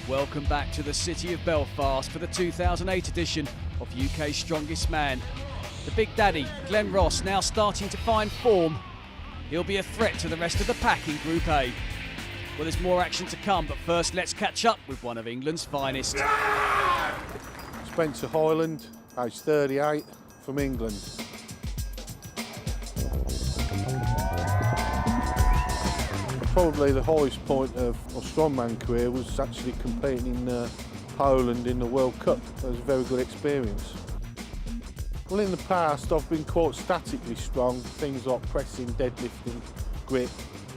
Welcome back to the city of Belfast for the 2008 edition of UK's Strongest Man. The Big Daddy, Glenn Ross, now starting to find form. He'll be a threat to the rest of the pack in Group A. Well, there's more action to come, but first let's catch up with one of England's finest. Spencer Highland, age 38, from England. Probably the highest point of my strongman career was actually competing in Poland in the World Cup. It was a very good experience. Well, in the past I've been quite statically strong, things like pressing, deadlifting, grip.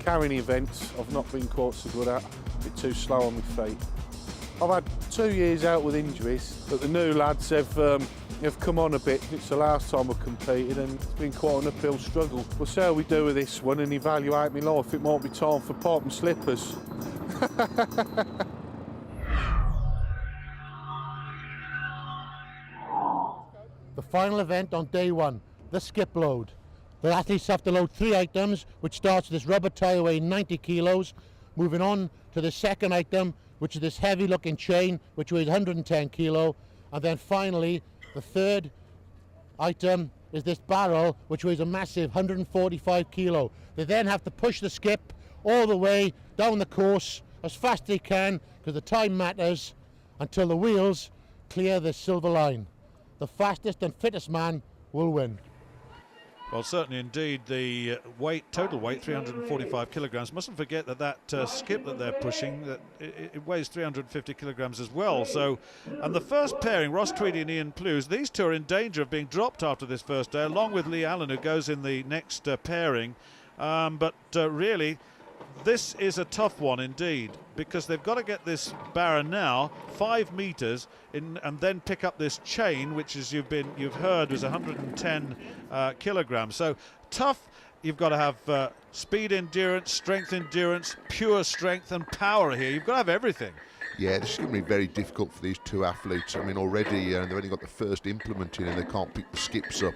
Carrying events I've not been quite so good at, a bit too slow on my feet. I've had 2 years out with injuries, but the new lads have come on a bit. It's the last time I've competed and it's been quite an uphill struggle. We'll see how we do with this one and evaluate my life. It might be time for pipe and slippers. The final event on day one, the skip load. The athletes have to load 3 items, which starts with this rubber tie weighing 90 kilos, moving on to the second item, which is this heavy looking chain, which weighs 110 kilo, and then finally, the third item is this barrel, which weighs a massive 145 kilo. They then have to push the skip all the way down the course as fast as they can, because the time matters, until the wheels clear the silver line. The fastest and fittest man will win. Well, certainly indeed, the total weight, 345 kilograms. Mustn't forget that skip that they're pushing, that it weighs 350 kilograms as well. So, and the first pairing, Ross Tweedy and Ian Plues, these two are in danger of being dropped after this first day, along with Lee Allen, who goes in the next pairing. But really, this is a tough one indeed, because they've got to get this barra now 5 meters in, and then pick up this chain, which, as you've heard, was 110 kilograms. So tough. You've got to have speed endurance, strength endurance, pure strength and power here. You've got to have everything. Yeah, this is going to be very difficult for these two athletes. I mean, already they've only got the first implement in and they can't pick the skips up.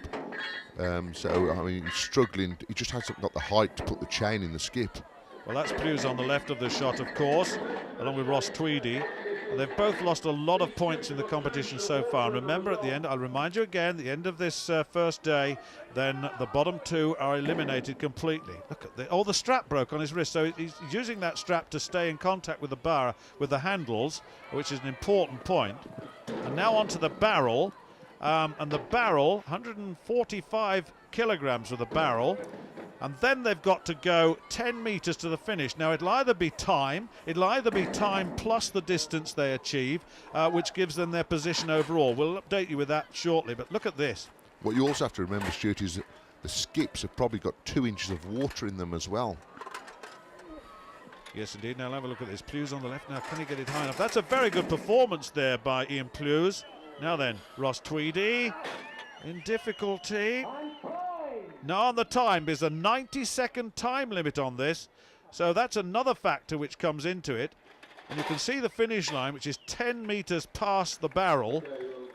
So, I mean, he's struggling. He just hasn't got the height to put the chain in the skip. Well, that's Plues on the left of the shot, of course, along with Ross Tweedy. And they've both lost a lot of points in the competition so far. And remember, at the end, I'll remind you again, the end of this first day, then the bottom two are eliminated completely. Look at the strap broke on his wrist. So he's using that strap to stay in contact with the bar, with the handles, which is an important point. And now onto the barrel. And the barrel, 145 kilograms with the barrel. And then they've got to go 10 metres to the finish. Now, it'll either be time plus the distance they achieve, which gives them their position overall. We'll update you with that shortly, but look at this. What you also have to remember, Stuart, is that the skips have probably got 2 inches of water in them as well. Yes, indeed. Now, have a look at this. Plues on the left. Now, can he get it high enough? That's a very good performance there by Ian Plues. Now then, Ross Tweedy in difficulty. Now on the time, there's a 90-second time limit on this, so that's another factor which comes into it. And you can see the finish line, which is 10 metres past the barrel.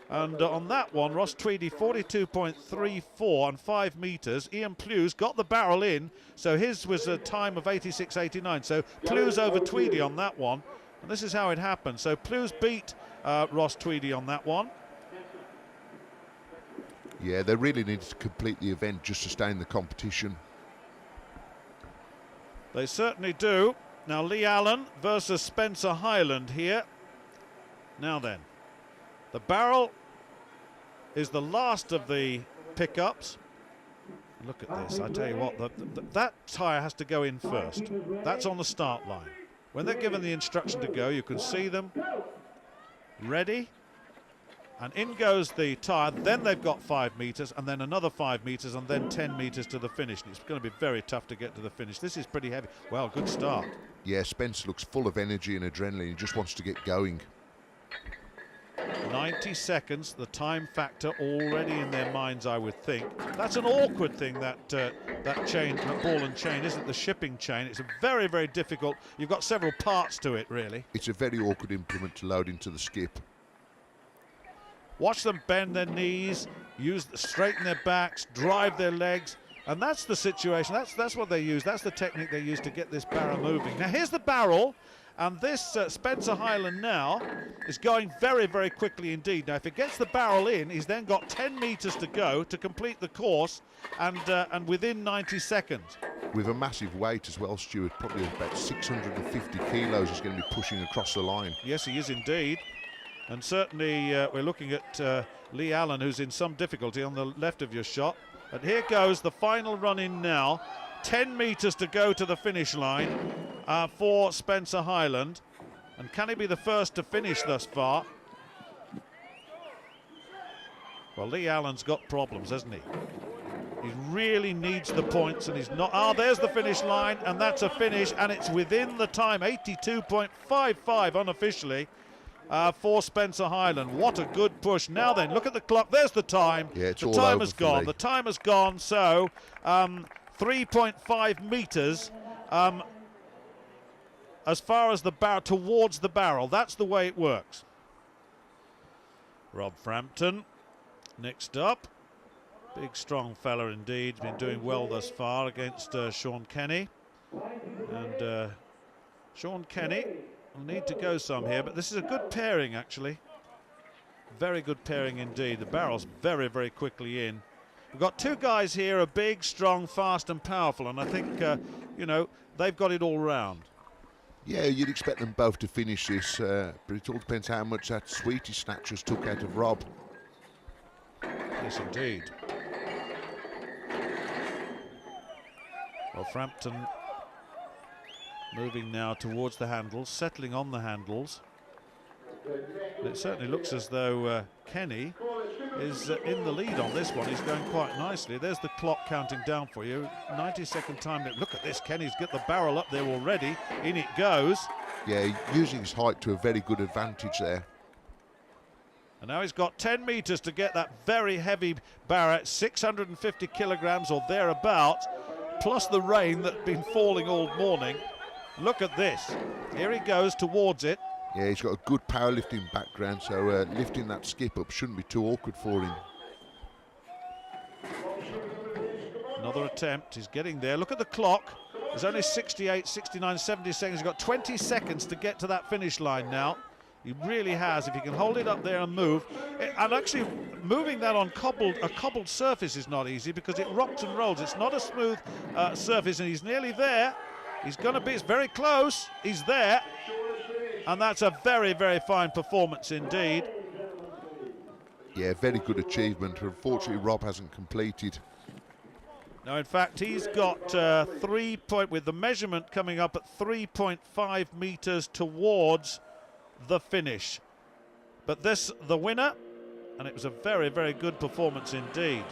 And on that one, Ross Tweedy 42.34 on 5 metres. Ian Plues got the barrel in, so his was a time of 86.89. So Plues over Tweedy on that one. And this is how it happened. So Plues beat Ross Tweedy on that one. Yeah, they really needed to complete the event just to stay in the competition. They certainly do. Now Lee Allen versus Spencer Highland here. Now then, the barrel is the last of the pickups. Look at this, I tell you what, that tyre has to go in first. That's on the start line. When they're given the instruction to go, you can see them ready. And in goes the tyre, then they've got 5 metres, and then another 5 metres, and then 10 metres to the finish. And it's going to be very tough to get to the finish. This is pretty heavy. Well, good start. Yeah, Spence looks full of energy and adrenaline. He just wants to get going. 90 seconds, the time factor already in their minds, I would think. That's an awkward thing, that chain, that ball and chain, isn't the shipping chain. It's a very, very difficult. You've got several parts to it, really. It's a very awkward implement to load into the skip. Watch them bend their knees, straighten their backs, drive their legs, and that's the situation. That's what they use. That's the technique they use to get this barrel moving. Now here's the barrel, And this Spencer Highland now is going very, very quickly indeed. Now, if it gets the barrel in, he's then got 10 metres to go to complete the course, and within 90 seconds. With a massive weight as well, Stuart, probably about 650 kilos is going to be pushing across the line. Yes, he is indeed. And certainly we're looking at Lee Allen, who's in some difficulty on the left of your shot. And here goes the final run in now. 10 metres to go to the finish line for Spencer Highland. And can he be the first to finish thus far? Well, Lee Allen's got problems, hasn't he? He really needs the points, and he's not. Ah, there's the finish line, and that's a finish, and it's within the time, 82.55 unofficially for Spencer Highland. What a good push. Now then, look at the clock. There's the time. Yeah, it's the all time over has for gone. Lee. The time has gone. So 3.5 metres as far as the barrel, towards the barrel. That's the way it works. Rob Frampton next up. Big, strong fella indeed. Been doing well thus far against Sean Kenny. And Sean Kenny will need to go some here, but this is a good pairing, actually. Very good pairing indeed. The barrel's very, very quickly in. We've got two guys here, are big, strong, fast and powerful, and I think, you know, they've got it all round. Yeah, you'd expect them both to finish this, but it all depends how much that Sweetie Snatchers took out of Rob. Yes, indeed. Well, Frampton moving now towards the handles, settling on the handles. And it certainly looks as though Kenny is in the lead on this one. He's going quite nicely. There's the clock counting down for you. 90-second time. Look at this. Kenny's got the barrel up there already. In it goes. Yeah, using his height to a very good advantage there. And now he's got 10 metres to get that very heavy barrel, 650 kilograms or thereabout, plus the rain that's been falling all morning. Look at this. Here he goes towards it. Yeah, he's got a good powerlifting background, so lifting that skip up shouldn't be too awkward for him. Another attempt. He's getting there. Look at the clock. There's only 68, 69, 70 seconds. He's got 20 seconds to get to that finish line now. He really has. If he can hold it up there and move. And actually, moving that on a cobbled surface is not easy because it rocks and rolls. It's not a smooth surface, and he's nearly there. He's going to be, it's very close. He's there. And that's a very, very fine performance indeed. Yeah, very good achievement. Unfortunately, Rob hasn't completed. No, in fact, he's got with the measurement coming up at 3.5 metres towards the finish. But this, the winner, and it was a very, very good performance indeed.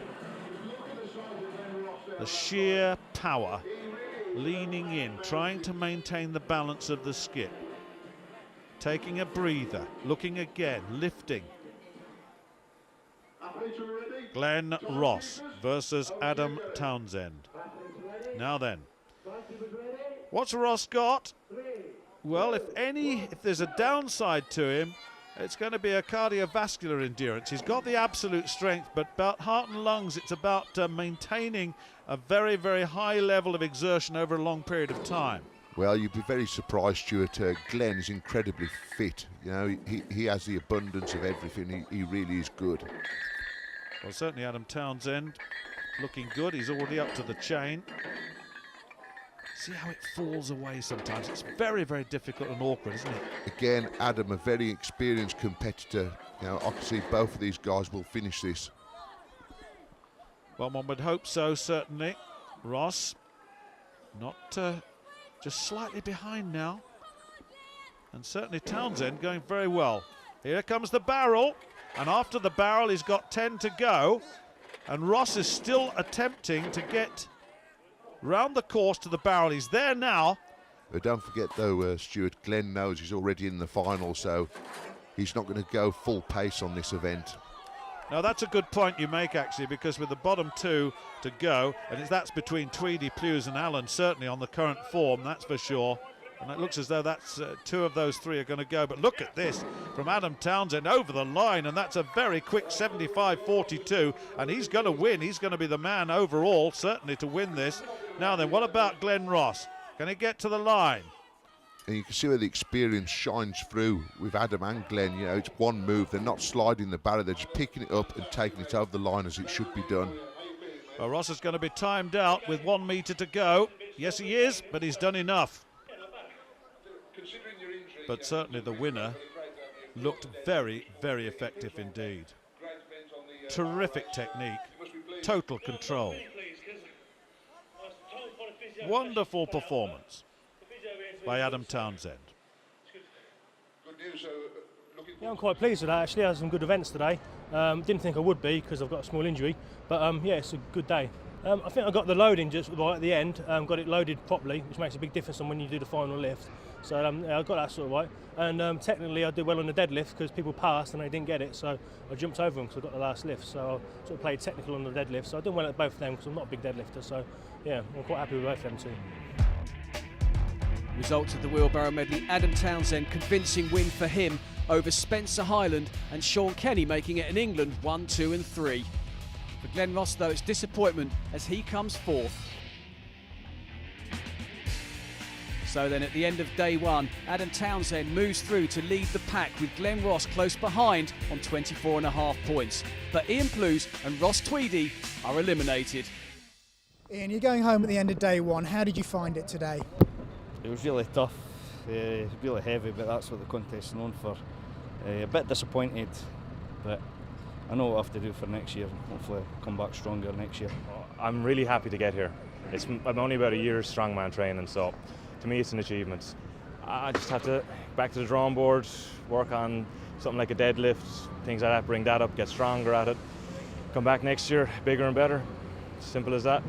The sheer power, leaning in, trying to maintain the balance of the skip. Taking a breather, looking again, lifting. Glenn Ross versus Adam Townsend. Now then, what's Ross got? Well, if there's a downside to him, it's going to be a cardiovascular endurance. He's got the absolute strength, but about heart and lungs, it's about maintaining a very, very high level of exertion over a long period of time. Well, you'd be very surprised, Stuart. Glenn is incredibly fit. You know, he has the abundance of everything. He really is good. Well, certainly Adam Townsend looking good. He's already up to the chain. See how it falls away sometimes. It's very, very difficult and awkward, isn't it? Again, Adam, a very experienced competitor. You know, I can see both of these guys will finish this. Well, one would hope so, certainly. Ross, not just slightly behind now. And certainly Townsend going very well. Here comes the barrel. And after the barrel, he's got 10 to go. And Ross is still attempting to get round the course to the barrel. He's there now. But don't forget, though, Stuart, Glenn knows he's already in the final, so he's not going to go full pace on this event. Now, that's a good point you make, actually, because with the bottom two to go, and that's between Tweedy, Plues and Allen, certainly on the current form, that's for sure. And it looks as though that's two of those three are going to go. But look at this from Adam Townsend over the line, and that's a very quick 75.42, and he's going to win. He's going to be the man overall, certainly, to win this. Now then, what about Glenn Ross? Can he get to the line? And you can see where the experience shines through with Adam and Glenn. You know, it's one move. They're not sliding the barrier. They're just picking it up and taking it over the line as it should be done. Well, Ross is going to be timed out with 1 metre to go. Yes, he is, but he's done enough. But certainly the winner looked very, very effective indeed. Terrific technique, total control. Wonderful performance by Adam Townsend. Yeah, I'm quite pleased with that actually. I had some good events today. Didn't think I would be because I've got a small injury, but yeah, it's a good day. I think I got the loading just right at the end, got it loaded properly, which makes a big difference on when you do the final lift. So yeah, I got that sort of right. And technically I did well on the deadlift because people passed and they didn't get it, so I jumped over them because I got the last lift. So I sort of played technical on the deadlift, so I did well at both of them because I'm not a big deadlifter. So yeah, I'm quite happy with both of them too. Results of the wheelbarrow medley, Adam Townsend convincing win for him over Spencer Highland, and Sean Kenny making it in England 1, 2 and 3. For Glenn Ross though, it's disappointment as he comes fourth. So then at the end of day one, Adam Townsend moves through to lead the pack with Glenn Ross close behind on 24.5 points. But Ian Plues and Ross Tweedy are eliminated. Ian, you're going home at the end of day one. How did you find it today? It was really tough, really heavy, but that's what the contest is known for. A bit disappointed, but I know what I have to do for next year. Hopefully come back stronger next year. I'm really happy to get here. I'm only about a year's strongman training, so to me it's an achievement. I just have to back to the drawing board, work on something like a deadlift, things like that, bring that up, get stronger at it, come back next year bigger and better. Simple as that.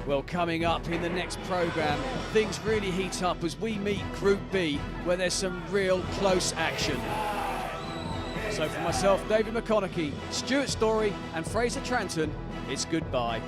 Well, coming up in the next programme, things really heat up as we meet Group B, where there's some real close action. So for myself, David McConaughey, Stuart Story and Fraser Tranton, it's goodbye.